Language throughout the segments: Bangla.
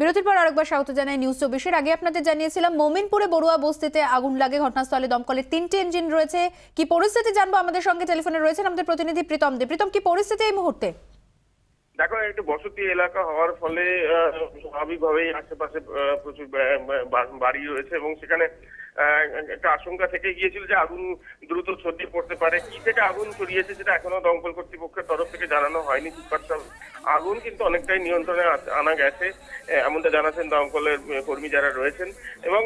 বিরতির পর আরেকবার স্বাগত জানাই নিউজ 24-এর। আগে আপনাদের জানিয়েছিলাম মোমিনপুরে বড়ুয়া বস্তিতে আগুন লাগে, ঘটনাস্থলে দমকলের 3টি ইঞ্জিন রয়েছে। কি পরিস্থিতি জানবো, আমাদের সঙ্গে টেলিফোনে রয়েছেন আমাদের প্রতিনিধি প্রীতম দে। প্রীতম, কি পরিস্থিতি এই মুহূর্তে? দেখো, একটি বসতি এলাকা হওয়ার ফলে স্বাভাবিকভাবেই আশেপাশে প্রচুর বাড়ি রয়েছে এবং সেখানে একটা আশঙ্কা থেকে গিয়েছিল যে আগুন দ্রুত ছড়িয়ে পড়তে পারে। কি থেকে আগুন ছড়িয়েছে সেটা এখনো দমকল কর্তৃপক্ষের তরফ থেকে জানানো হয়নি। আগুন কিন্তু অনেকটাই নিয়ন্ত্রণে আনা গেছে, এমনটা জানাচ্ছেন দমকলের কর্মী যারা রয়েছেন। এবং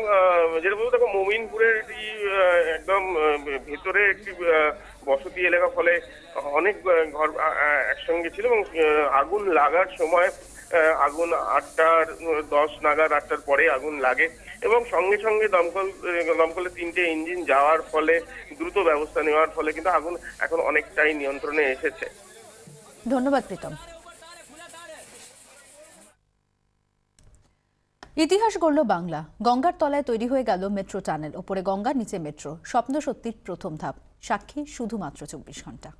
যেটা বলবো, দেখো, মোমিনপুরের একদম ভেতরে একটি বসতি এলাকা, ফলে অনেক ঘর একসঙ্গে ছিল এবং আগুন লাগার সময় আগুন 8টা 10 নাগাদ, 8টার পরে আগুন লাগে এবং সঙ্গে সঙ্গে দমকলের 3টে ইঞ্জিন যাওয়ার ফলে, দ্রুত ব্যবস্থা নেওয়ার ফলে কিন্তু আগুন এখন অনেকটাই নিয়ন্ত্রণে এসেছে। ধন্যবাদ প্রীতম। ইতিহাস গড়ল বাংলা। গঙ্গার তলায় তৈরি হয়ে গেল মেট্রো টানেল, ওপরে গঙ্গা, নিচে মেট্রো। স্বপ্ন সত্যির প্রথম ধাপ, সাক্ষী শুধুমাত্র 24 ঘন্টা।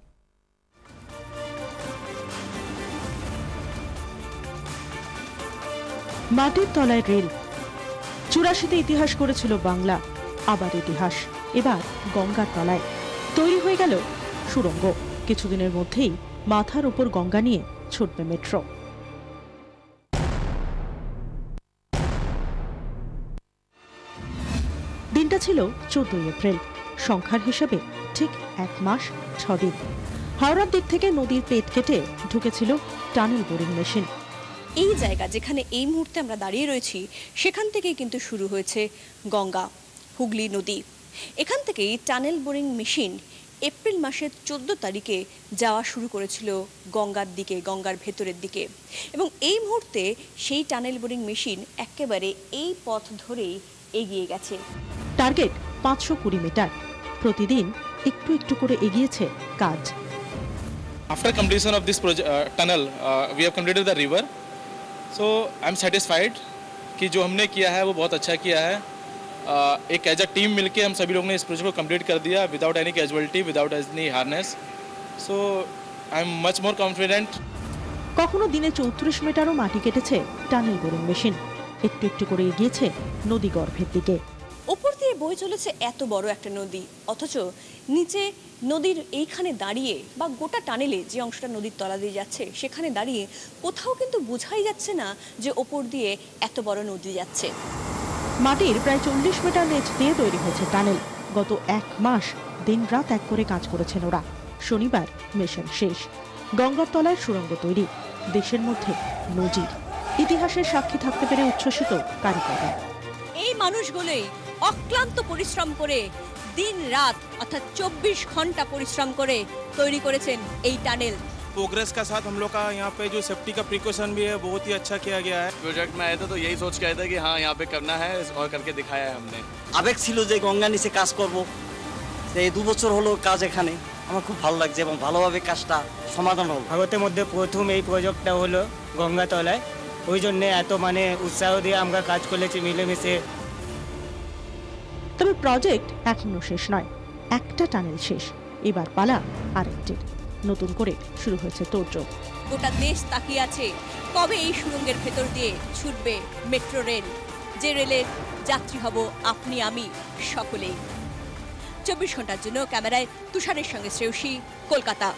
মাটির তলায় রেল। 84-তে ইতিহাস করেছিল বাংলা, আবার ইতিহাস এবার গঙ্গার তলায়। তৈরি হয়ে গেল সুড়ঙ্গ। কিছুদিনের মধ্যেই মাথার উপর গঙ্গা নিয়ে ছুটবে মেট্রো। দিনটা ছিল 14 এপ্রিল। সংখ্যার হিসেবে ঠিক 1 মাস 6 দিন। হাওড়ার দিক থেকে নদীর পেট কেটে ঢুকেছিল টানেল বোরিং মেশিন। এই জায়গা যেখানে এই মুহূর্তে আমরা দাঁড়িয়ে রয়েছি, সেখান থেকেই কিন্তু শুরু হয়েছে গঙ্গা, হুগলি নদী। এখান থেকেই টানেল বোরিং মেশিন এপ্রিল মাসের 14 তারিখে যাওয়া শুরু করেছিল গঙ্গার দিকে, গঙ্গার ভেতরের দিকে। এবং এই মুহূর্তে সেই টানেল বোরিং মেশিন একেবারে এই পথ ধরেই এগিয়ে গেছে। Target 520 metre. প্রতিদিন একটু একটু করে এগিয়েছে কাজ। After completion of this tunnel, we have completed the river. So I am satisfied कि जो हमने किया है वो बहुत अच्छा किया है। एक एज अ टीम मिलके हम सभी लोगों ने इस प्रोजेक्ट को कंप्लीट कर दिया without any casualty, without any harness. So I am much more confident. কখনো দিনে 34 মিটারও মাটি কেটেছে টানেল বোরিং মেশিন। একটু একটু করে এগিয়েছে নদী গর্ভের দিকে। উপর দিয়ে বয়ে চলেছে এত বড় একটা নদী, অথচ নিচে নদীর এইখানে দাঁড়িয়ে বা গোটা টানেলে যে অংশটা নদীর তলা দিয়ে যাচ্ছে, সেখানে দাঁড়িয়ে কোথাও কিন্তু বোঝাই যাচ্ছে না যে ওপর দিয়ে এত বড় নদী যাচ্ছে। মাটির প্রায় 40 মিটার নিচ দিয়ে তৈরি হয়েছে টানেল। গত 1 মাস দিন রাত এক করে কাজ করেছেন ওরা। শনিবার মিশন শেষ। গঙ্গার তলায় সুড়ঙ্গ তৈরি, দেশের মধ্যে নজির। ইতিহাসের সাক্ষী থাকতে পেরে উচ্ছ্বসিত কারিগররা। এই মানুষগুলোই অক্লান্ত পরিশ্রম করে दिन रात अर्थात 24 घंटा परिश्रम करे तैयारी करेছেন এই টানেল। प्रोग्रेस का साथ हम लोग का यहाँ पे जो सेफ्टी का प्रिकॉशन भी है बहुत ही अच्छा किया गया है। प्रोजेक्ट में आया था तो यही सोच के आया था कि हाँ यहाँ पे करना है और करके दिखाया है हमने। আবেগ ছিল যে গঙ্গা নিচে কাজ করব, এই 2 বছর হলো কাজ এখানে। আমার খুব ভালো লাগছে এবং ভালোভাবে কাজটা সমাধান হলো। ভারতের মধ্যে প্রথম এই প্রজেক্টটা হলো গঙ্গা তলায়, ওই জন্য এত উৎসাহ দিয়ে আমরা কাজ করেছি মিলেমিশে। তবে প্রজেক্ট এখনো শেষ নয়। একটা টানেল শেষ, এবার পালা আরেকটি। নতুন করে শুরু হয়েছে তোড়জোড়। গোটা দেশ তাকিয়ে আছে কবে এই সুড়ঙ্গের ভেতর দিয়ে ছুটবে মেট্রো রেল, যে রেলের যাত্রী হব আপনি আমি সকলেই। 24 ঘন্টার জন্য ক্যামেরায় তুষারের সঙ্গে শ্রেয়সী, কলকাতা।